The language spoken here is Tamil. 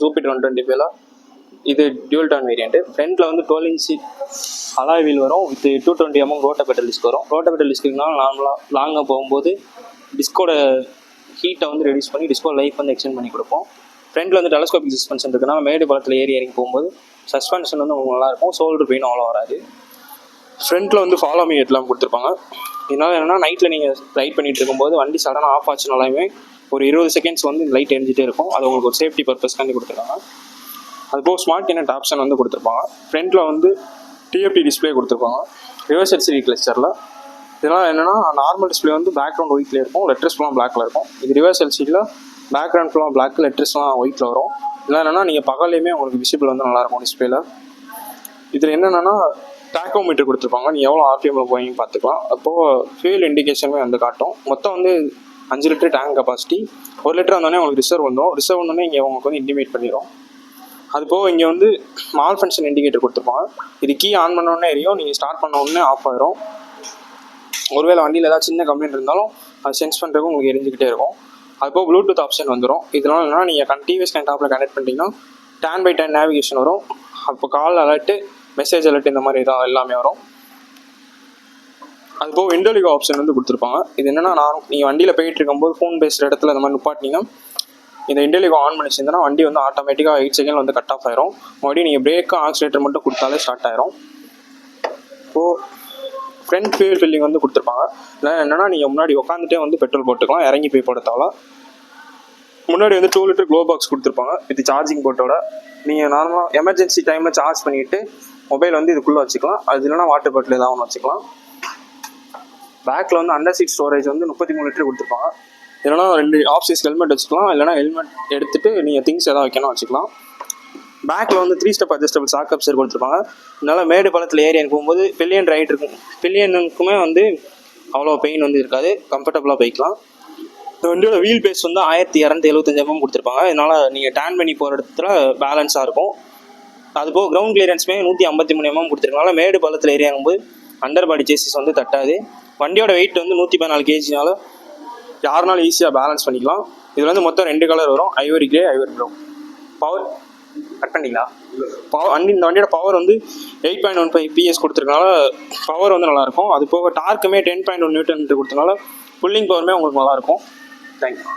ஜூபிட்டர் 125 இது டியூல் டர்ன் வேரியன்ட். ஃப்ரண்ட்டில் வந்து 12 இன்ச்சு அலாய் வீல் வரும் வித் 220 ரோட்டோவேட்டர் டிஸ்க் வரும். ரோட்டோவேட்டர் டிஸ்க்குனால நார்மலாக லாங்காக போகும்போது டிஸ்கோட ஹீட்டை வந்து ரெடியூஸ் பண்ணி டிஸ்கோ லைஃப் வந்து எக்ஸ்டெண்ட் பண்ணி கொடுப்போம். ஃப்ரண்ட்டில் வந்து டெலஸ்கோபிக் சஸ்பென்ஷன் இருக்குன்னா மேடு பழத்தில் ஏறி இறங்கி போகும்போது சஸ்பென்ஷன் வந்து உங்களுக்கு நல்லாயிருக்கும். ஷோல்டர் பெயின் அவ்வளோ வராது. ஃப்ரண்ட்டில் வந்து ஃபாலோ மீ எல்லாம் கொடுத்துருப்பாங்க. இதனால் என்னென்னா நைட்டில் நீங்கள் ரைட் பண்ணிகிட்டு இருக்கும்போது வண்டி சடனாக ஆஃப் ஆச்சுனாலுமே ஒரு 20 செகண்ட்ஸ் வந்து லைட் எரிஞ்சிட்டே இருக்கும். அது உங்களுக்கு ஒரு சேஃப்டி பர்பஸ்க்காண்டி கொடுத்துருக்காங்க. அதுபோக ஸ்மார்ட் கனெக்ட் ஆப்ஷன் வந்து கொடுத்துருப்பாங்க. ஃப்ரண்ட்டில் வந்து டிஎஃப்டி டிஸ்பிளே கொடுத்துருப்பாங்க ரிவர்ஸ் எல்சிடி கிளஸ்டரில். இதெல்லாம் என்னென்னா நார்மல் டிஸ்பிளே வந்து பேக்ரவுண்ட் ஒயிட்லேயே இருக்கும், லெட்டர்ஸ் ஃபுல்லாக பிளாக்ல இருக்கும். இது ரிவர்ஸ் எல்சிடியில் பேக்ரவுண்ட் ஃபுல்லாக பிளாக், லெட்டர்ஸ்லாம் ஒயிட்டில் வரும். இதெல்லாம் என்னென்னா நீங்கள் பகல்லையுமே உங்களுக்கு விசிபிள் வந்து நல்லாயிருக்கும் டிஸ்பிளேல. இதில் என்னென்னா டாக்கோமீட்டர் கொடுத்துருப்பாங்க. நீங்கள் எவ்வளோ ஆர்பிஎம்மில் போய் பார்த்துக்கலாம். அப்போது ஃபியூல் இண்டிகேஷனுமே வந்து காட்டும். மொத்தம் வந்து 5 லிட்டர் டேங்க் கெப்பாசிட்டி. 1 லிட்டர் வந்தோடனே உங்களுக்கு ரிசர்வ் வந்தோடனே இங்கே உங்களுக்கு வந்து இன்டிமேட் பண்ணிடும். அது போக இங்கே வந்து மால் ஃபங்க்ஷன் இண்டிகேட்டர் கொடுத்துருப்பாங்க. இது கீ ஆன் பண்ணோடனே எரியும், நீங்கள் ஸ்டார்ட் பண்ண உடனே ஆஃப் ஆயிரும். ஒருவேளை வண்டியில் ஏதாவது சின்ன கம்ப்ளைண்ட் இருந்தாலும் அது சென்ஸ் பண்ணுறதுக்கு உங்களுக்கு எரிஞ்சிக்கிட்டே இருக்கும். அதுபோக ப்ளூடூத் ஆப்ஷன் வந்துடும். இதனால என்னன்னா நீங்கள் டிவிஎஸ் டாப்பில் கனெக்ட் பண்ணிட்டீங்கன்னா 10x10 நேவிகேஷன் வரும். அப்போ கால் அலர்ட்டு, மெசேஜ் அலர்ட் இந்த மாதிரி தான் எல்லாமே வரும். அதுபோக இண்டோலிகோ ஆப்ஷன் வந்து கொடுத்துருப்பாங்க. இது என்னென்னா நீங்கள் வண்டியில் போயிட்டு இருக்கும்போது ஃபோன் பேசுகிற இடத்துல இந்த மாதிரி நிப்பாட்டினீங்கன்னா இந்த இண்டோலிகோ ஆன் பண்ணிச்சிருந்தனா வண்டி வந்து ஆட்டோமேட்டிக்காக 8 செகண்ட் வந்து கட் ஆஃப் ஆயிரும். மறுபடியும் நீங்கள் பிரேக்கும் ஆக்சிலேட்டர் மட்டும் கொடுத்தாலே ஸ்டார்ட் ஆயிரும். இப்போது ஃப்ரண்ட் ஃபியூல் ஃபில்லிங் வந்து கொடுத்துருப்பாங்க. இல்லை என்னென்னா நீங்கள் முன்னாடி உட்காந்துட்டே வந்து பெட்ரோல் போட்டுக்கலாம், இறங்கி போய் போடுறதால. முன்னாடி வந்து 2 லிட்டர் க்ளோ பாக்ஸ் கொடுத்துருப்பாங்க வித் சார்ஜிங் போர்ட்டோட. நீங்கள் நார்மலாக எமர்ஜென்சி டைமில் சார்ஜ் பண்ணிவிட்டு மொபைல் வந்து இதுக்குள்ளே வச்சுக்கலாம். அது இல்லைனா வாட்டர் பாட்டில் ஏதாவது ஒன்று வச்சுக்கலாம். பேக்கில் வந்து அண்டர் சீட் ஸ்டோரேஜ் வந்து 33 லிட்டர் கொடுத்துருப்பாங்க. இல்லைனா 2 ஆஃப் சைஸ் ஹெல்மெட் வச்சுக்கலாம், இல்லைனா ஹெல்மெட் எடுத்துகிட்டு நீங்கள் திங்ஸ் எதாவது வைக்கணும் வச்சுக்கலாம். பேக்கில் வந்து 3 ஸ்டெப் அட்ஜஸ்டபிள் சாக் அப்சர் கொடுத்துருப்பாங்க. அதனால் மேடு பழத்தில் ஏறி போகும்போது பில்லியன் ரைட் இருக்கும். பில்லியனுக்குமே வந்து அவ்வளோ பெயின் வந்து இருக்காது, கம்ஃபர்டபுளாக போய்க்கலாம். இந்த வண்டியோட வீல் பேஸ் வந்து 1275 கொடுத்துருப்பாங்க. இதனால் நீங்கள் டேன் பண்ணி போகிற இடத்துல பேலன்ஸாக இருக்கும். அதுபோக கிரவுண்ட் கிளியரன்ஸுமே 153 கொடுத்துருக்கனால மேடு பழத்தில் ஏறி இறங்கும்போது அண்டர் பாடி சேசிஸ் வந்து தட்டாது. வண்டியோட வெயிட் வந்து 114 kgனால யாருனாலும் ஈஸியாக பேலன்ஸ் பண்ணிக்கலாம். இதில் வந்து மொத்தம் 2 கலர் வரும், Ivory grey, Ivory brown. Power cut பண்ணிங்களா? இந்த வண்டியோட பவர் வந்து 8.15 PS கொடுத்துருக்கனால பவர் வந்து நல்லாயிருக்கும். அது போக டார்க்குமே 10.1 நியூட்டன் கொடுத்தனால புல்லிங் பவருமே உங்களுக்கு நல்லாயிருக்கும். தேங்க்யூ.